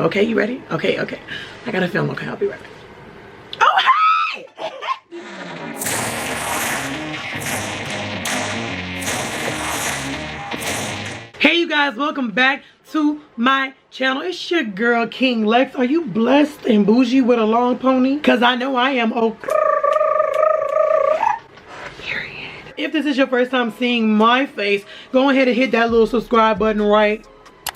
Okay, you ready? Okay, okay. I gotta film, okay, I'll be right back. Oh, hey! Hey, you guys, welcome back to my channel. It's your girl, King Lex. Are you blessed and bougie with a long pony? Because I know I am. Oh, period. If this is your first time seeing my face, go ahead and hit that little subscribe button right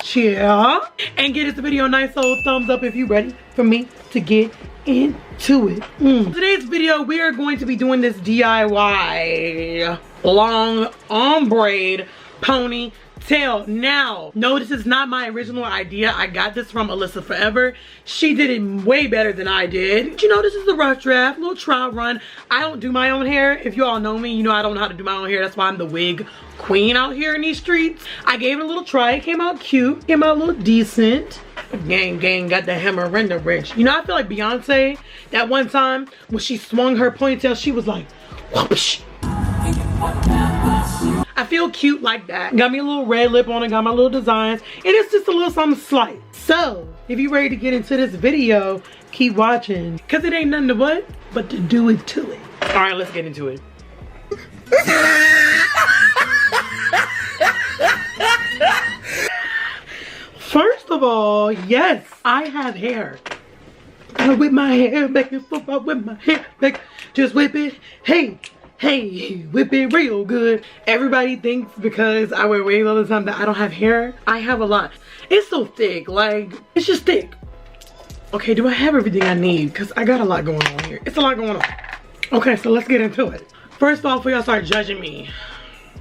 here and get this video a nice old thumbs up if you're ready for me to get into it. Today's video, we are going to be doing this DIY long braid pony tail. Now, no, this is not my original idea. I got this from Alyssa Forever. She did it way better than I did. You know, this is a rough draft, little trial run. I don't do my own hair. If you all know me, you know I don't know how to do my own hair. That's why I'm the wig queen out here in these streets. I gave it a little try. It came out cute. Came out a little decent. Gang got the hammer and the wrench. You know, I feel like Beyonce, that one time when she swung her ponytail, she was like, whoosh. I feel cute like that. Got me a little red lip on it, got my little designs, and it's just a little something slight. So, if you're ready to get into this video, keep watching, because it ain't nothing to what, but to do it to it. All right, let's get into it. First of all, yes, I have hair. I whip my hair back and forth, I whip my hair back, just whip it, hey. Hey, whip it real good. Everybody thinks because I wear wigs all the time that I don't have hair. I have a lot. It's so thick, like, it's just thick. Okay, do I have everything I need? Because I got a lot going on here. It's a lot going on. Okay, so let's get into it. First off, before y'all start judging me,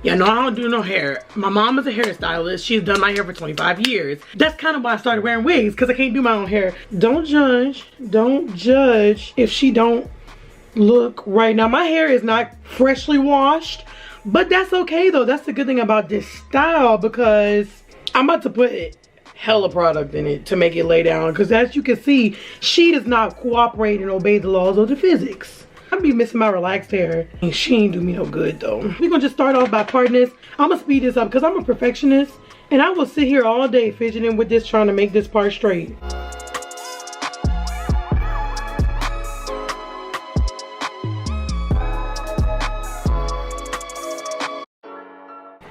yeah, no, I don't do no hair. My mom is a hairstylist. She's done my hair for 25 years. That's kind of why I started wearing wigs, because I can't do my own hair. Don't judge. Don't judge if she don't look right. Now my hair is not freshly washed, but that's okay though. That's the good thing about this style, because I'm about to put hella product in it to make it lay down, because as you can see, she does not cooperate and obey the laws of the physics. I'd be missing my relaxed hair, and she ain't do me no good though. We're gonna just start off by parting this. I'm gonna speed this up because I'm a perfectionist, and I will sit here all day fidgeting with this, trying to make this part straight.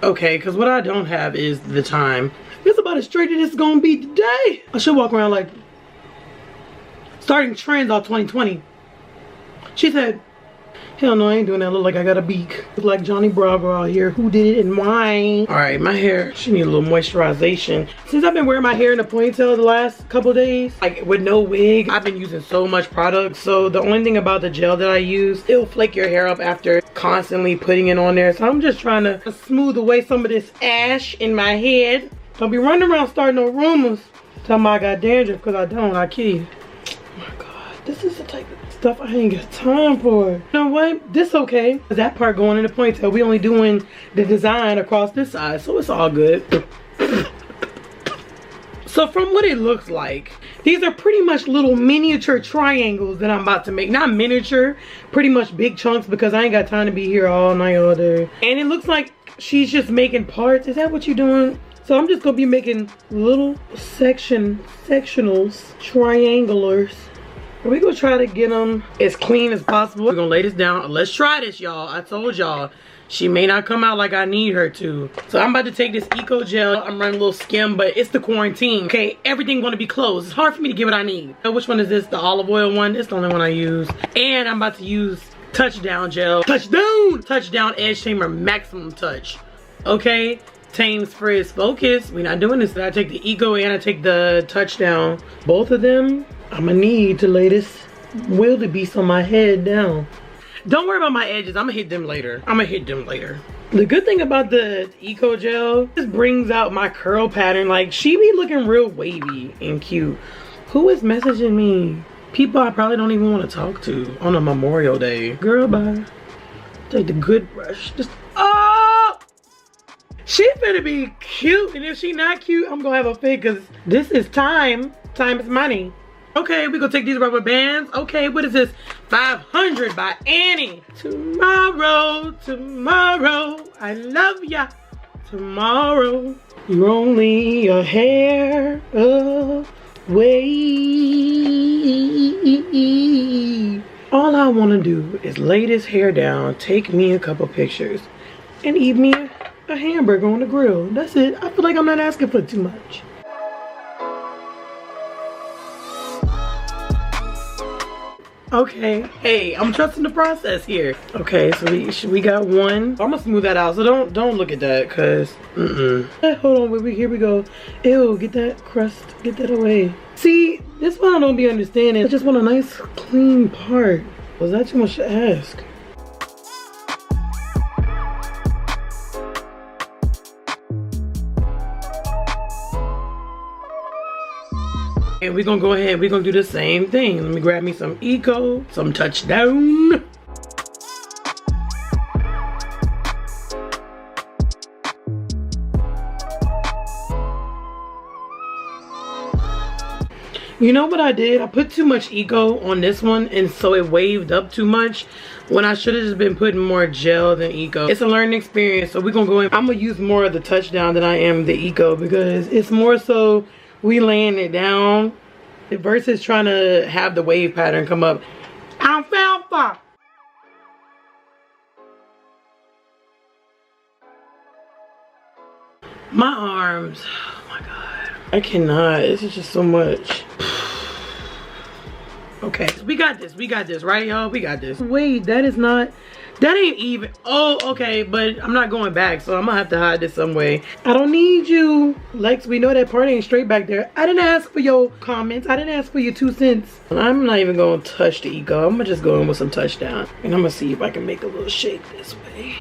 Okay, because what I don't have is the time. It's about as straight as it's gonna be today. I should walk around like starting trends all 2020. She said, hell no, I ain't doing that. Look like I got a beak. Look like Johnny Bravo out here. Who did it and why? All right, my hair, she need a little moisturization. Since I've been wearing my hair in a ponytail the last couple days, like with no wig, I've been using so much product. So the only thing about the gel that I use, it'll flake your hair up after constantly putting it on there. So I'm just trying to smooth away some of this ash in my head. Don't be running around starting no rumors. Tell me I got dandruff, because I don't, I kid. Oh my God, this is the type of stuff I ain't got time for. You know what? This okay. That part going in the ponytail. We only doing the design across this side, so it's all good. So from what it looks like, these are pretty much little miniature triangles that I'm about to make. Not miniature, pretty much big chunks, because I ain't got time to be here all night, all day. And it looks like she's just making parts. Is that what you're doing? So I'm just gonna be making little sectionals, triangulars. We're gonna try to get them as clean as possible. We're gonna lay this down. Let's try this, y'all. I told y'all, she may not come out like I need her to. So I'm about to take this Eco Gel. I'm running a little skim, but it's the quarantine. Okay, everything gonna be closed. It's hard for me to get what I need. Which one is this? The olive oil one? It's the only one I use. And I'm about to use Touchdown Gel. Touchdown Edge Tamer Maximum Touch. Okay, Tames Frizz Focus. We're not doing this. I take the Eco and I take the Touchdown. Both of them, I'm gonna need to lay this wildebeest on my head down. Don't worry about my edges. I'm gonna hit them later. The good thing about the Eco Gel, this brings out my curl pattern. Like, she be looking real wavy and cute. Who is messaging me? People I probably don't even want to talk to on a Memorial Day. Girl, bye. Take the good brush. Just, oh! She finna be cute. And if she not cute, I'm gonna have a fit, because this is time. Time is money. Okay, we gonna take these rubber bands. Okay, what is this? 500 by Annie. Tomorrow, I love ya. Tomorrow, you're only a hair wave. All I want to do is lay this hair down, take me a couple pictures, and eat me a hamburger on the grill. That's it. I feel like I'm not asking for too much. Okay, hey, I'm trusting the process here. Okay, so we got one. I'm gonna smooth that out, so don't look at that, cause hold on, here we go. Ew, get that crust, get that away. See, this one I don't be understanding. I just want a nice clean part. Was that too much to ask? And we're gonna go ahead, we're gonna do the same thing. Let me grab me some Eco, some Touchdown. You know what I did? I put too much Eco on this one, and so it waved up too much when I should have just been putting more gel than Eco. It's a learning experience, so we're gonna go in. I'm gonna use more of the Touchdown than I am the Eco, because it's more so we laying it down versus trying to have the wave pattern come up. Alfalfa. My arms, oh my God. I cannot, this is just so much. Okay, we got this, right y'all? We got this. Wait, that ain't even. Oh, okay, but I'm not going back, so I'm gonna have to hide this some way. I don't need you. Lex, we know that part ain't straight back there. I didn't ask for your comments. I didn't ask for your 2 cents. I'm not even gonna touch the Eco. I'm gonna just go in with some Touchdown. And I'm gonna see if I can make a little shake this way.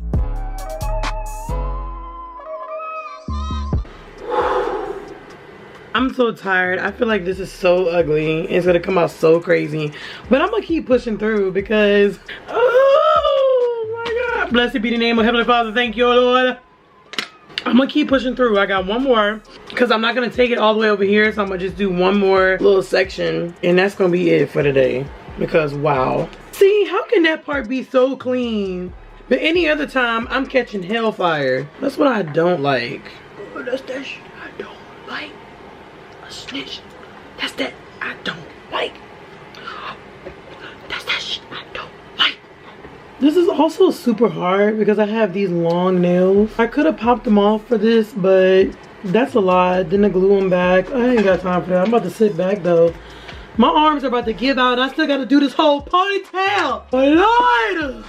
I'm so tired. I feel like this is so ugly. It's gonna come out so crazy. But I'm gonna keep pushing through because, oh my God. Blessed be the name of Heavenly Father. Thank you, Lord. I'm gonna keep pushing through. I got one more because I'm not gonna take it all the way over here. So I'm gonna just do one more little section. And that's gonna be it for today. Because wow. See, how can that part be so clean? But any other time, I'm catching hellfire. That's what I don't like. Oh, that's that shit I don't like. Snitch. That's that I don't like. That's that shit I don't like. This is also super hard because I have these long nails. I could have popped them off for this, but that's a lot. Then I glue them back. I ain't got time for that. I'm about to sit back though. My arms are about to give out. I still got to do this whole ponytail. My Lord.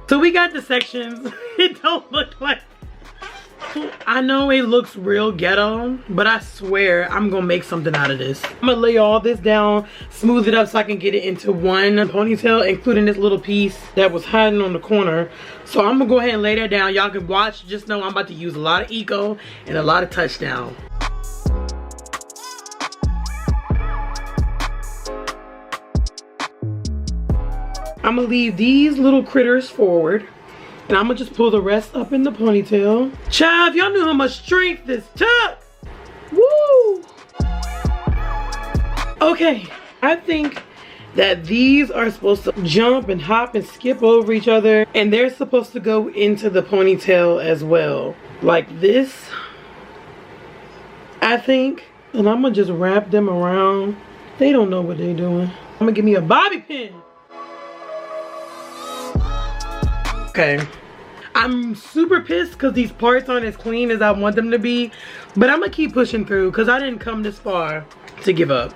So we got the sections. It don't look like. I know it looks real ghetto, but I swear I'm gonna make something out of this. I'm gonna lay all this down, smooth it up so I can get it into one ponytail, including this little piece that was hiding on the corner. So I'm gonna go ahead and lay that down. Y'all can watch. Just know I'm about to use a lot of Eco and a lot of Touchdown. I'm gonna leave these little critters forward. And I'm gonna just pull the rest up in the ponytail. Child, y'all knew how much strength this took. Woo! Okay, I think that these are supposed to jump and hop and skip over each other. And they're supposed to go into the ponytail as well. Like this, I think. And I'm gonna just wrap them around. They don't know what they're doing. I'm gonna give me a bobby pin. Okay, I'm super pissed because these parts aren't as clean as I want them to be, but I'm gonna keep pushing through because I didn't come this far to give up.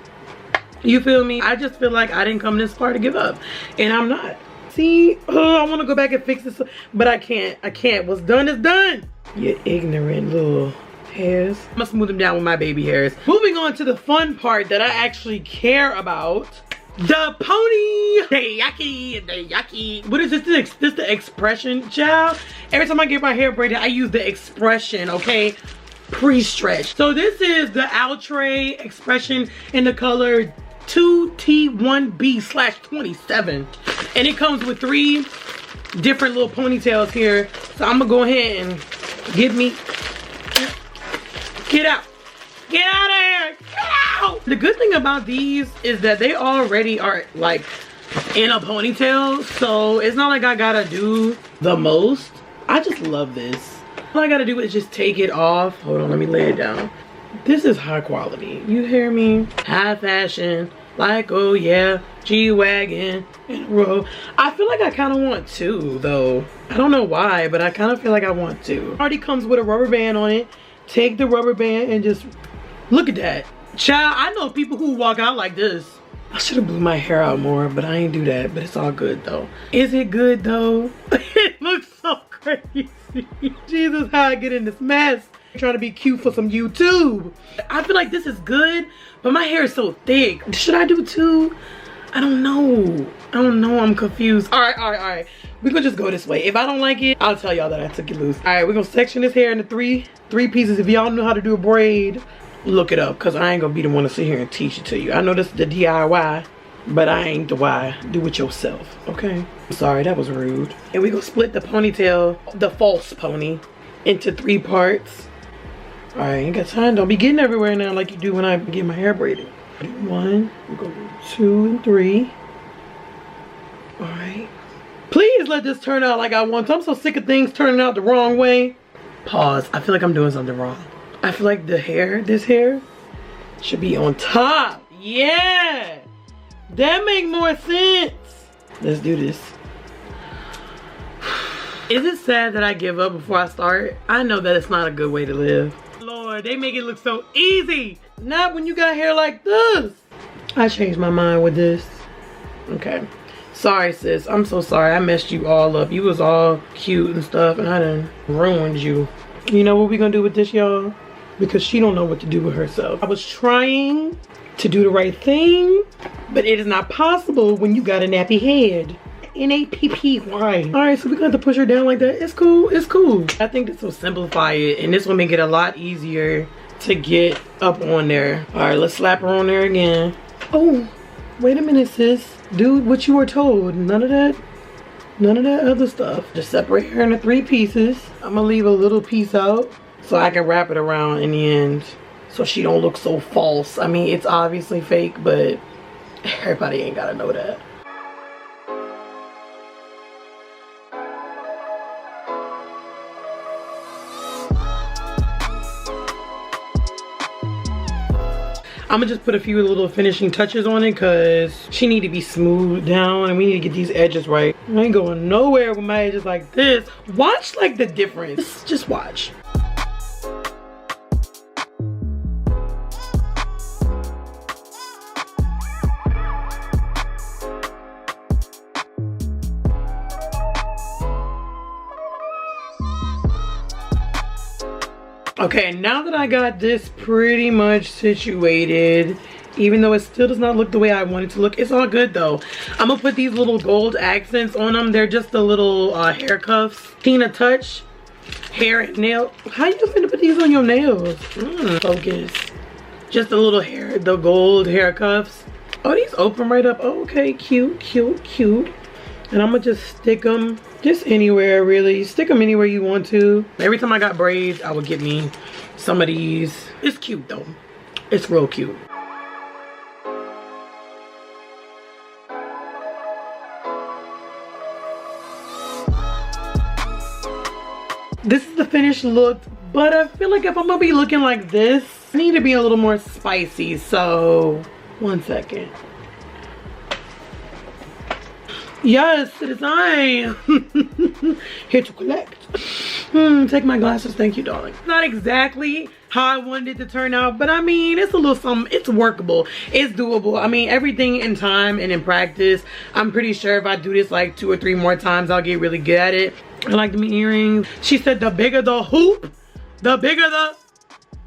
You feel me? I just feel like I didn't come this far to give up, and I'm not. See, oh, I want to go back and fix this, but I can't. What's done is done. You ignorant little hairs. I'm gonna smooth them down with my baby hairs. Moving on to the fun part that I actually care about. The pony! The yucky. What is this? This the expression, child? Every time I get my hair braided, I use the expression, okay? Pre-stretch. So this is the Outre expression in the color 2T1B/27. And it comes with 3 different little ponytails here. So I'm gonna go ahead and get out. Get out of here! Get out! The good thing about these is that they already are like in a ponytail, so it's not like I gotta do the most. I just love this. All I gotta do is just take it off. Hold on, let me lay it down. This is high quality. You hear me? High fashion. Like, oh yeah, G-Wagon in a row. I feel like I kind of want two though. I don't know why, but I kind of feel like I want to. Already comes with a rubber band on it. Take the rubber band and just look at that. Child, I know people who walk out like this. I should have blew my hair out more, but I ain't do that. But it's all good though. Is it good though? It looks so crazy. Jesus, how I get in this mess. I'm trying to be cute for some YouTube. I feel like this is good, but my hair is so thick. Should I do two? I don't know. I'm confused. All right. We're gonna just go this way. If I don't like it, I'll tell y'all that I took it loose. All right, we're gonna section this hair into three pieces. If y'all know how to do a braid, look it up, because I ain't gonna be the one to sit here and teach it to you. I know this is the DIY, but I ain't the Y. Do it yourself, okay? Sorry, that was rude. And we gonna split the ponytail, the false pony, into 3 parts. All right, ain't got time. Don't be getting everywhere now like you do when I get my hair braided. 1, we'll go 2 and 3. All right. Please let this turn out like I want to. I'm so sick of things turning out the wrong way. Pause. I feel like I'm doing something wrong. I feel like the hair, this hair, should be on top. Yeah. That make more sense. Let's do this. Is it sad that I give up before I start? I know that it's not a good way to live. Lord, they make it look so easy. Not when you got hair like this. I changed my mind with this. Okay. Sorry, sis. I'm so sorry. I messed you all up. You was all cute and stuff, and I done ruined you. You know what we gonna do with this, y'all? Because she don't know what to do with herself. I was trying to do the right thing, but it is not possible when you got a nappy head. N-A-P-P-Y. All right, so we're gonna have to push her down like that. It's cool. It's cool. I think this will simplify it, and this will make it a lot easier to get up on there. All right, let's slap her on there again. Oh, wait a minute, sis. Do what you were told. None of that other stuff. Just separate her into 3 pieces. I'm gonna leave a little piece out so I can wrap it around in the end so she don't look so false. I mean, it's obviously fake, but everybody ain't gotta know that. I'm gonna just put a few little finishing touches on it because she need to be smoothed down and we need to get these edges right. I ain't going nowhere with my edges like this. Watch like the difference. Just watch. Okay, now that I got this pretty much situated, even though it still does not look the way I want it to look, it's all good though. I'm gonna put these little gold accents on them. They're just the little hair cuffs. Tina Touch hair and nail. How you finna put these on your nails? Focus. Just the little hair, the gold hair cuffs. Oh, these open right up. Oh, okay, cute, cute, cute. And I'm gonna just stick them just anywhere, really. Stick them anywhere you want to. Every time I got braids, I would get me some of these. It's cute though. It's real cute. This is the finished look, but I feel like if I'm gonna be looking like this, I need to be a little more spicy. So, 1 second. Yes, it is I. Here to collect. Take my glasses, thank you, darling. Not exactly how I wanted it to turn out, but I mean, it's a little something. It's workable. It's doable. I mean, everything in time and in practice. I'm pretty sure if I do this like 2 or 3 more times, I'll get really good at it. I like the earrings. She said the bigger the hoop, the bigger the...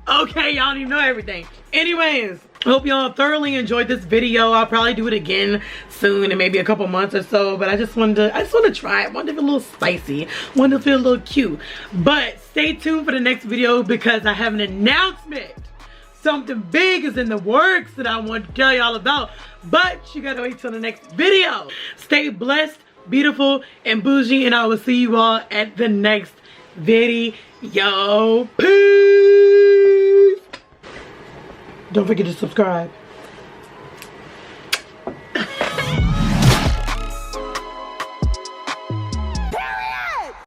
Okay, y'all don't even know everything. Anyways, hope y'all thoroughly enjoyed this video. I'll probably do it again soon in maybe a couple months or so, but I just wanted to try it. Wanted to feel a little spicy, wanted to feel a little cute. But stay tuned for the next video because I have an announcement. Something big is in the works that I want to tell y'all about, but you gotta wait till the next video. Stay blessed, beautiful, and bougie, and I will see you all at the next video. Peace. Don't forget to subscribe.